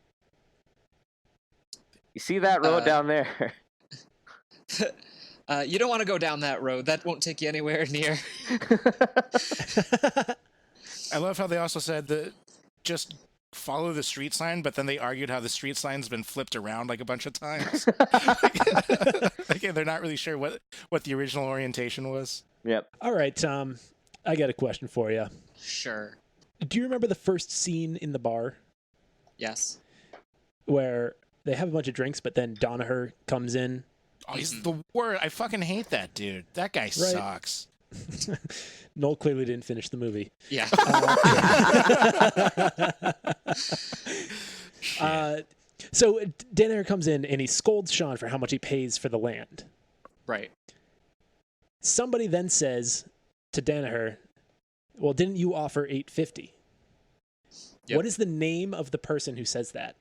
You see that road down there? You don't want to go down that road. That won't take you anywhere near. I love how they also said that just follow the street sign, but then they argued how the street sign's been flipped around like a bunch of times. Again, they're not really sure what the original orientation was. Yep. All right, Tom, I got a question for you. Sure. Do you remember the first scene in the bar Yes. where they have a bunch of drinks, but then Danaher comes in? Oh, he's the worst. I fucking hate that dude. That guy sucks. Noel clearly didn't finish the movie. Yeah. So Danaher comes in and he scolds Sean for how much he pays for the land. Right. Somebody then says to Danaher, "Well, didn't you offer $850?" Yep. What is the name of the person who says that?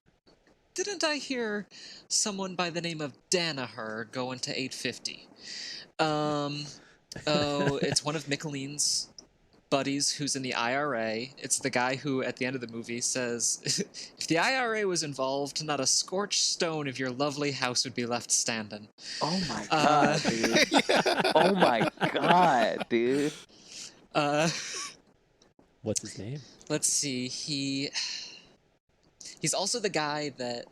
Didn't I hear someone by the name of Danaher go into 850? It's one of Mickeline's buddies who's in the IRA. It's the guy who, at the end of the movie, says, "If the IRA was involved, not a scorched stone of your lovely house would be left standing." Oh my god, dude. Oh my god, dude. What's his name? Let's see. He's also the guy that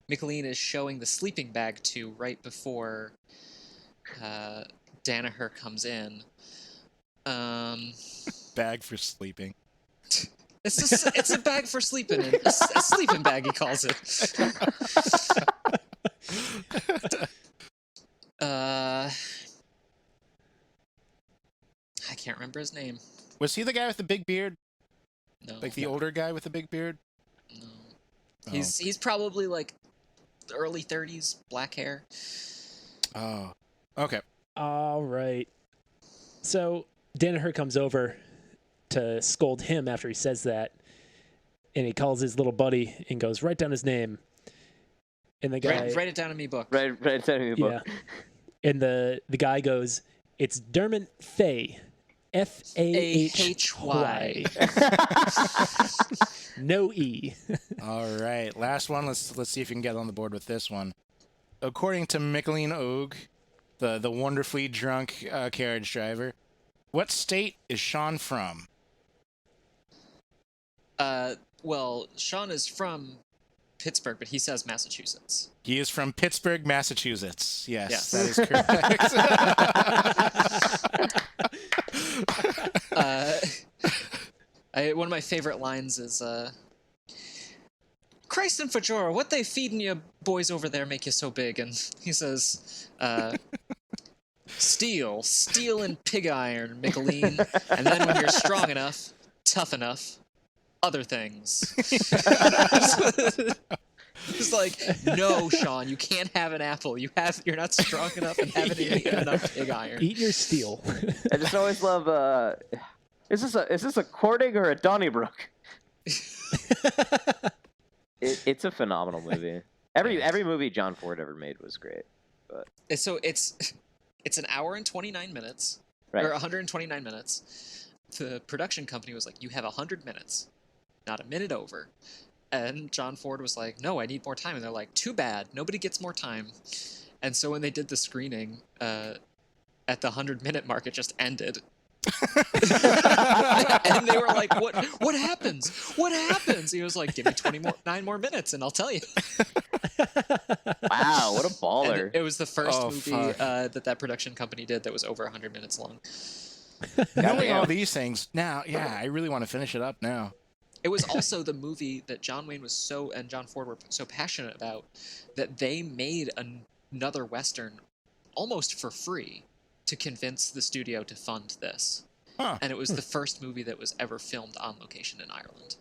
Mickeline is showing the sleeping bag to right before Danaher comes in. Bag for sleeping. It's a bag for sleeping in. A sleeping bag, he calls it. I can't remember his name. Was he the guy with the big beard? No. Like the older guy with the big beard? No. Oh. He's probably like early 30s, black hair. Oh. Okay. All right. So Danaher comes over to scold him after he says that, and he calls his little buddy and goes, "Write down his name." And the guy Write it down in me book. Right down in the book. yeah, and the guy goes, "It's Dermot Fay, Fahhy, no E." All right. Last one. Let's see if you can get on the board with this one. According to Mickeline Ogue, the wonderfully drunk carriage driver, what state is Sean from? Well, Sean is from Pittsburgh, but he says Massachusetts. He is from Pittsburgh, Massachusetts. Yes. That is correct. One of my favorite lines is, "Christ and Fajora, what they feeding you boys over there make you so big?" And he says, "Steel and pig iron, Mickeline. And then when you're strong enough, tough enough, other things." It's like, no, Sean, you can't have an apple. You're not strong enough and haven't eaten enough pig iron. Eat your steel. I just always love. Is this a Corning or a Donnybrook? It's a phenomenal movie. Every movie John Ford ever made was great. But So it's an hour and 29 minutes, right. or 129 minutes. The production company was like, "You have 100 minutes, not a minute over." And John Ford was like, no, I need more time. And they're like, too bad. Nobody gets more time. And so when they did the screening, at the 100-minute mark, it just ended. And they were like, what happens? What happens? He was like, give me 9 more minutes and I'll tell you. Wow, what a baller. And it was the first movie that production company did that was over 100 minutes long. Knowing all these things now, yeah, I really want to finish it up now. It was also the movie that John Wayne was and John Ford were so passionate about that they made another Western almost for free to convince the studio to fund this. Huh. And it was the first movie that was ever filmed on location in Ireland.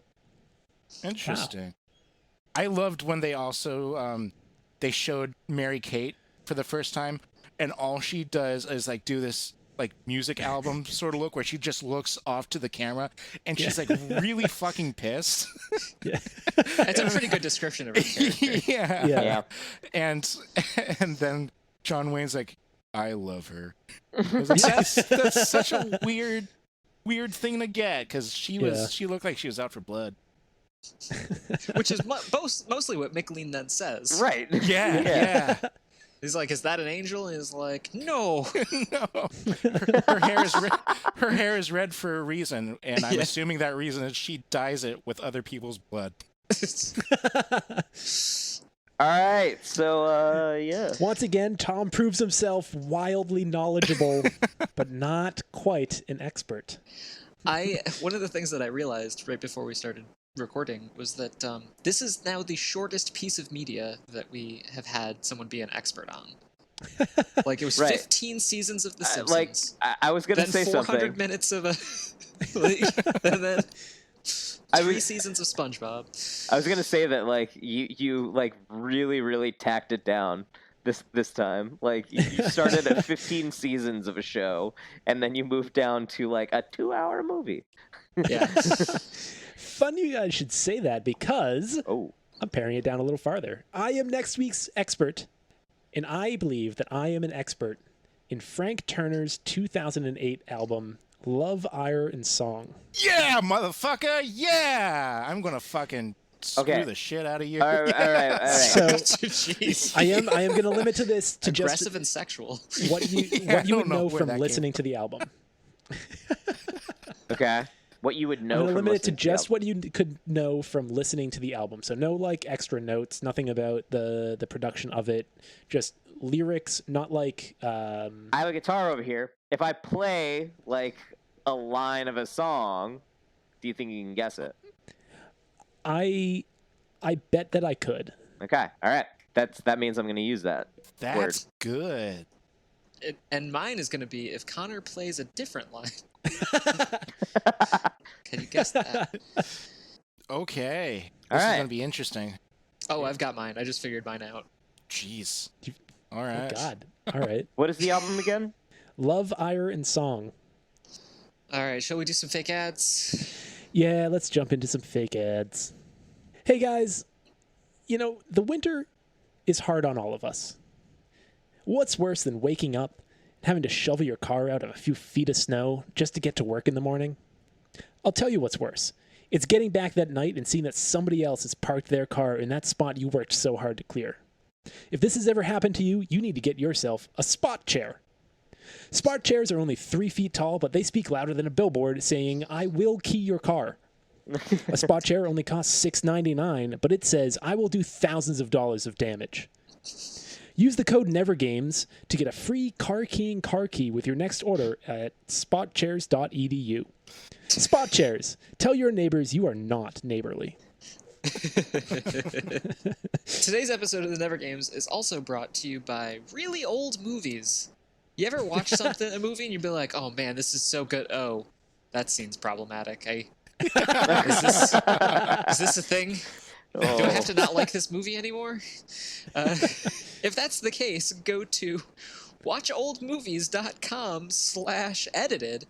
Interesting. Wow. I loved when they also they showed Mary-Kate for the first time, and all she does is like do this like music album sort of look where she just looks off to the camera and she's like really fucking pissed. Yeah. It's a pretty good description of her character. Yeah. And then John Wayne's like, I love her. I was like, that's such a weird thing to get, because she looked like she was out for blood. Which is mostly what Micklin then says. Right. Yeah. He's like, is that an angel? And he's like, no. No. Her hair is red for a reason, and I'm assuming that reason is she dyes it with other people's blood. All right, so yeah. Once again, Tom proves himself wildly knowledgeable, but not quite an expert. One of the things that I realized right before we started recording was that this is now the shortest piece of media that we have had someone be an expert on. Like, it was 15 seasons of The Simpsons. I was going to say 400 minutes of and then 3 seasons of SpongeBob. I was going to say that, like, you like really, really tacked it down this time. Like, you started at 15 seasons of a show, and then you moved down to, like, a 2-hour movie. Yeah. Fun you guys should say that, because I'm paring it down a little farther. I am next week's expert, and I believe that I am an expert in Frank Turner's 2008 album, Love, Ire, and Song. Yeah, motherfucker! Yeah! I'm gonna fucking screw the shit out of you. All right. So, Jeez. I am going to limit to this to aggressive and sexual. What you would know from listening to the album. Okay. What you would know. I'm going to limit it to just album. what you could know from listening to the album. So no like extra notes, nothing about the production of it, just lyrics, not like. I have a guitar over here. If I play like a line of a song, do you think you can guess it? I bet that I could. Okay. All right. That means I'm going to use that. That's word. Good. And mine is going to be if Connor plays a different line. Can you guess that? Okay. All This is right. going to be interesting. Oh, I've got mine. I just figured mine out. Jeez. All right. Oh, God. All right. What is the album again? Love, Ire, and Song. All right, shall we do some fake ads? Yeah, let's jump into some fake ads. Hey, guys. You know, the winter is hard on all of us. What's worse than waking up and having to shovel your car out of a few feet of snow just to get to work in the morning? I'll tell you what's worse. It's getting back that night and seeing that somebody else has parked their car in that spot you worked so hard to clear. If this has ever happened to you, you need to get yourself a spot chair. Spot chairs are only 3 feet tall, but they speak louder than a billboard saying, I will key your car. A spot chair only costs $6.99, but it says, I will do thousands of dollars of damage. Use the code NEVERGAMES to get a free car key with your next order at spotchairs.edu. Spot chairs. Tell your neighbors you are not neighborly. Today's episode of the Never Games is also brought to you by really old movies. You ever watch a movie and you'd be like, oh man, this is so good. Oh, that scene's problematic. Is this a thing? Do I have to not like this movie anymore? If that's the case, go to watcholdmovies.com/edited,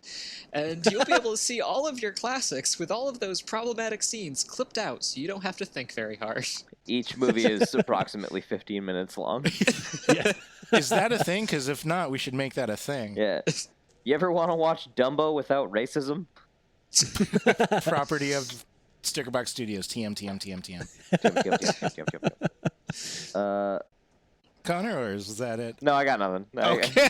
and you'll be able to see all of your classics with all of those problematic scenes clipped out, so you don't have to think very hard. Each movie is approximately 15 minutes long. Yeah. Is that a thing? Because if not, we should make that a thing. Yeah. You ever want to watch Dumbo without racism? Property of Stickerbox Studios. TM. Connor, or is that it? No, I got nothing. Okay.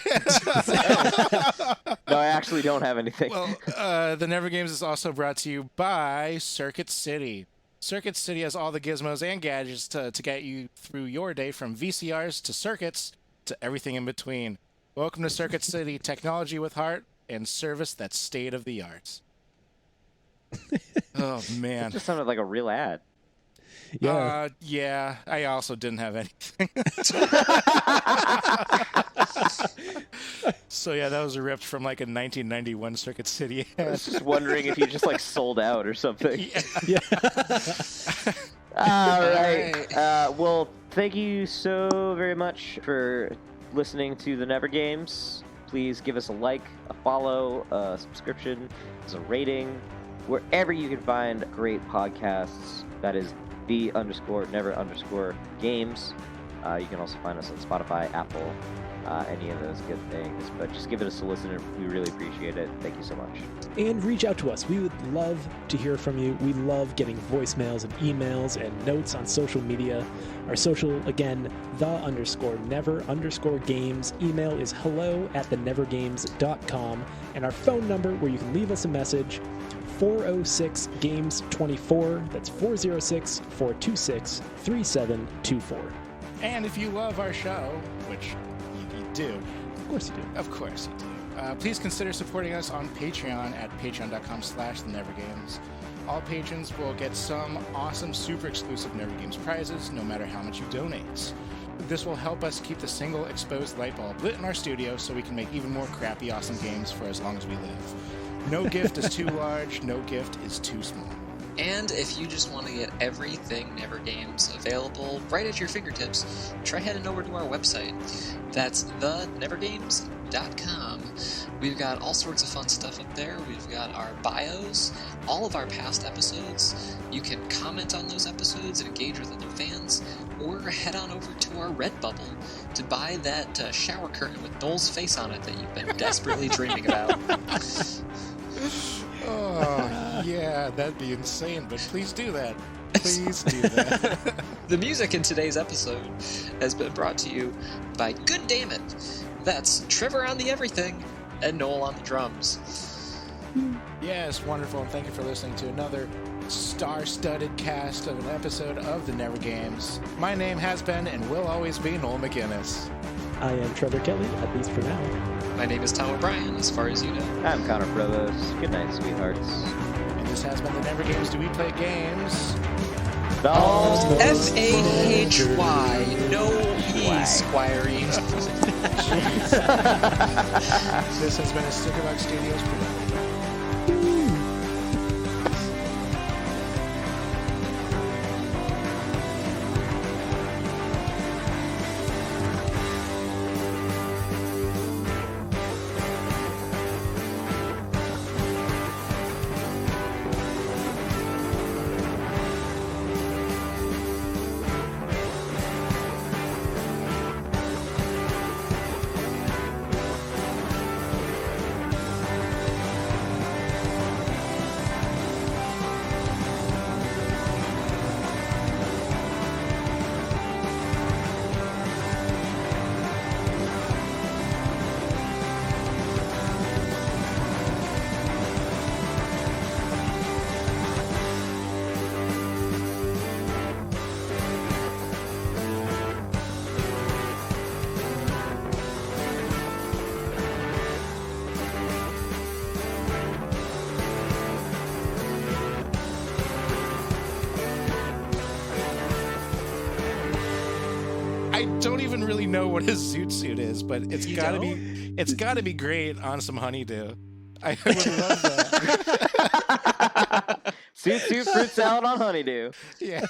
No, I actually don't have anything. Well, the Never Games is also brought to you by Circuit City. Circuit City has all the gizmos and gadgets to get you through your day, from VCRs to circuits to everything in between. Welcome to Circuit City, technology with heart and service that's state of the art. Oh, man. It just sounded like a real ad. Yeah. Yeah, I also didn't have anything. So yeah, that was ripped from like a 1991 Circuit City ad. I was just wondering if you just like sold out or something. Yeah. All right. Well, thank you so very much for listening to the Never Games. Please give us a like, a follow, a subscription, a rating, wherever you can find great podcasts. That is _never_games. You can also find us on Spotify, Apple, any of those good things. But just give it a listen. We really appreciate it. Thank you so much. And reach out to us. We would love to hear from you. We love getting voicemails and emails and notes on social media. Our social, again, _never_games. Email is hello@thenevergames.com. And our phone number, where you can leave us a message, 406-GAMES-24. That's 406-426-3724. And if you love our show, which you do. Of course you do. Of course you do. Please consider supporting us on Patreon at patreon.com/thenevergames. All patrons will get some awesome, super exclusive Never Games prizes, no matter how much you donate. This will help us keep the single exposed light bulb lit in our studio so we can make even more crappy, awesome games for as long as we live. No gift is too large, no gift is too small. And if you just want to get everything Never Games available right at your fingertips, try heading over to our website. That's thenevergames.com. We've got all sorts of fun stuff up there. We've got our bios, all of our past episodes. You can comment on those episodes and engage with other fans, or head on over to our Redbubble to buy that shower curtain with Noel's face on it that you've been desperately dreaming about. Oh, yeah, that'd be insane, but please do that. Please do that. The music in today's episode has been brought to you by Good Damn It. That's Trevor on the everything and Noel on the drums. Yes, wonderful, and thank you for listening to another star-studded cast of an episode of The Never Games. My name has been and will always be Noel McGinnis. I am Trevor Kelly, at least for now. My name is Tom O'Brien, as far as you know. I'm Connor Provost. Good night, sweethearts. And this has been The Never Games. Do we play games? Fahy, no E, Squirey. This has been a Stickerbox Studios production. I don't even really know what a zoot suit is, but it's gotta be great on some honeydew. I would love that. Suit fruit salad on honeydew. Yeah.